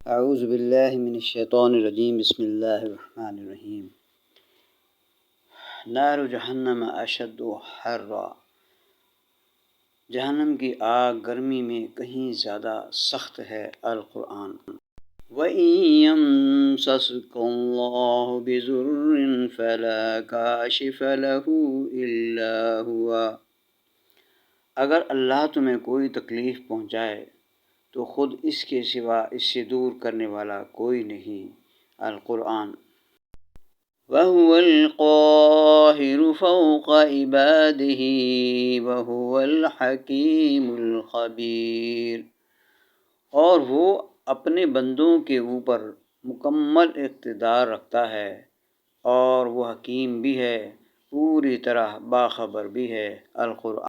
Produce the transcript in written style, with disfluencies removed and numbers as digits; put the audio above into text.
अऊज़ु बिल्लाहि मिनश्शैतानिर्रजीम बिस्मिल्लाहिर्रहमानिर्रहीम। नारु जहन्नम अशद्दु हर्रा। जहन्नम की आग गर्मी में कहीं ज़्यादा सख्त है। अल कुरान। व इन यमसस्कुमुल्लाहु बिज़ुर्रिन फला काशिफ़ लहू इल्ला हुवा। अगर अल्लाह तुम्हें कोई तकलीफ़ पहुँचाए तो खुद इसके सिवा इससे दूर करने वाला कोई नहीं। अल कुरान। वहुवल क़ाहिरु फ़ौक़ इबादिही वहुवल हकीमुल ख़बीर। और वो अपने बंदों के ऊपर मुकम्मल इक़्तिदार रखता है और वो हकीम भी है, पूरी तरह बाखबर भी है। अल कुरान।